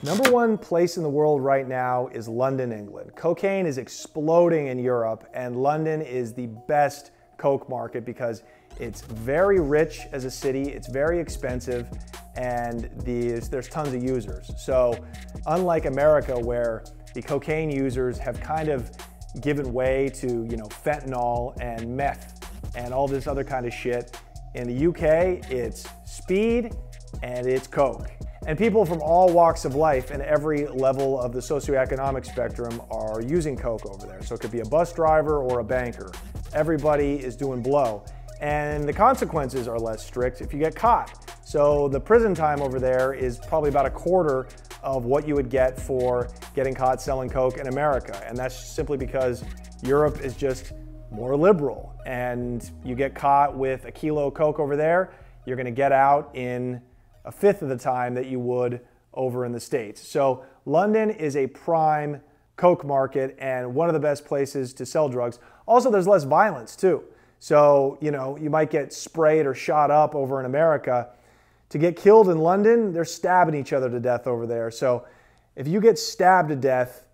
Number one place in the world right now is London, England. Cocaine is exploding in Europe, and London is the best coke market because it's very rich as a city, it's very expensive, and there's tons of users. So unlike America, where the cocaine users have kind of given way to, fentanyl and meth and all this other kind of shit, in the UK, it's speed and it's coke. And people from all walks of life and every level of the socioeconomic spectrum are using coke over there. So it could be a bus driver or a banker. Everybody is doing blow. And the consequences are less strict if you get caught. So the prison time over there is probably about a quarter of what you would get for getting caught selling coke in America. And that's simply because Europe is just more liberal. And you get caught with a kilo of coke over there, you're gonna get out in a fifth of the time that you would over in the States. So London is a prime coke market and one of the best places to sell drugs. Also, there's less violence too. So, you might get sprayed or shot up over in America. To get killed in London, they're stabbing each other to death over there. So if you get stabbed to death,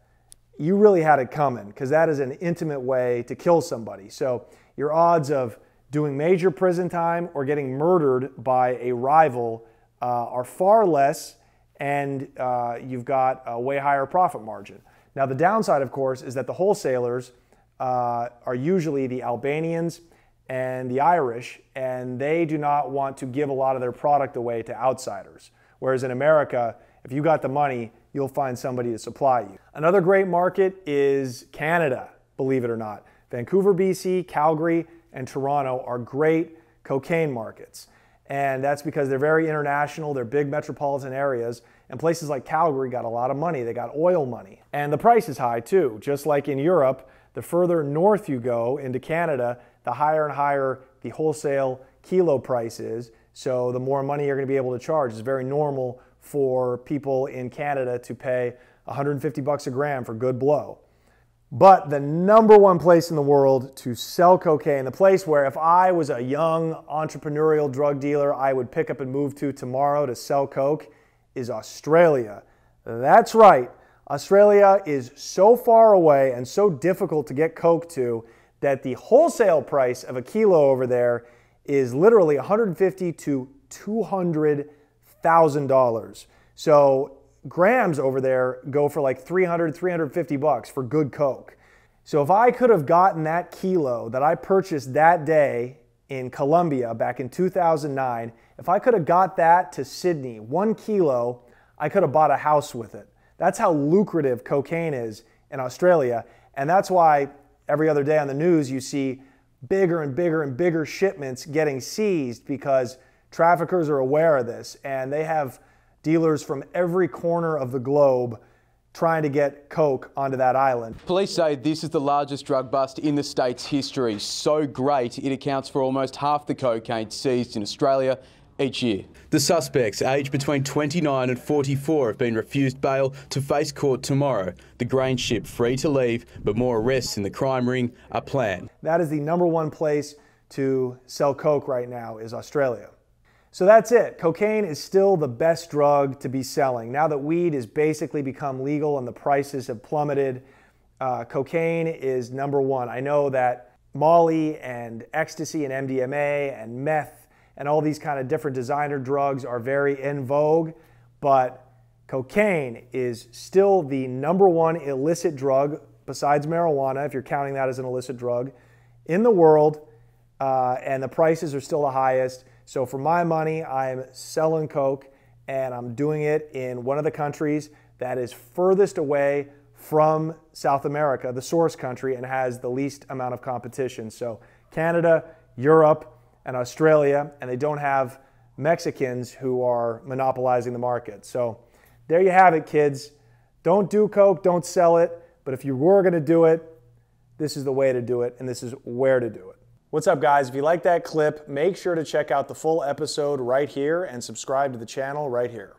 you really had it coming, because that is an intimate way to kill somebody. So your odds of doing major prison time or getting murdered by a rival are far less, and you've got a way higher profit margin. Now the downside, of course, is that the wholesalers are usually the Albanians and the Irish, and they do not want to give a lot of their product away to outsiders. Whereas in America, if you got the money, you'll find somebody to supply you. Another great market is Canada, believe it or not. Vancouver, BC, Calgary, and Toronto are great cocaine markets. And that's because they're very international, they're big metropolitan areas, and places like Calgary got a lot of money, they got oil money. And the price is high too. Just like in Europe, the further north you go into Canada, the higher and higher the wholesale kilo price is, so the more money you're going to be able to charge. It's very normal for people in Canada to pay 150 bucks a gram for good blow. But the number one place in the world to sell cocaine, the place where if I was a young entrepreneurial drug dealer, I would pick up and move to tomorrow to sell coke, is Australia. That's right. Australia is so far away and so difficult to get coke to that the wholesale price of a kilo over there is literally $150,000 to $200,000. So grams over there go for like 300, 350 bucks for good coke. So if I could have gotten that kilo that I purchased that day in Colombia back in 2009, if I could have got that to Sydney, 1 kilo, I could have bought a house with it. That's how lucrative cocaine is in Australia. And that's why every other day on the news you see bigger and bigger and bigger shipments getting seized, because traffickers are aware of this and they have dealers from every corner of the globe trying to get coke onto that island. Police say this is the largest drug bust in the state's history. So great, it accounts for almost half the cocaine seized in Australia each year. The suspects, aged between 29 and 44, have been refused bail to face court tomorrow. The grain ship free to leave, but more arrests in the crime ring are planned. That is the number one place to sell coke right now, is Australia. So that's it. Cocaine is still the best drug to be selling. Now that weed has basically become legal and the prices have plummeted, cocaine is number one. I know that Molly and ecstasy and MDMA and meth and all these kind of different designer drugs are very in vogue, but cocaine is still the number one illicit drug, besides marijuana, if you're counting that as an illicit drug, in the world, and the prices are still the highest. So for my money, I'm selling coke, and I'm doing it in one of the countries that is furthest away from South America, the source country, and has the least amount of competition. So Canada, Europe, and Australia, and they don't have Mexicans who are monopolizing the market. So there you have it, kids. Don't do coke, don't sell it, but if you were gonna do it, this is the way to do it, and this is where to do it. What's up, guys? If you like that clip, make sure to check out the full episode right here and subscribe to the channel right here.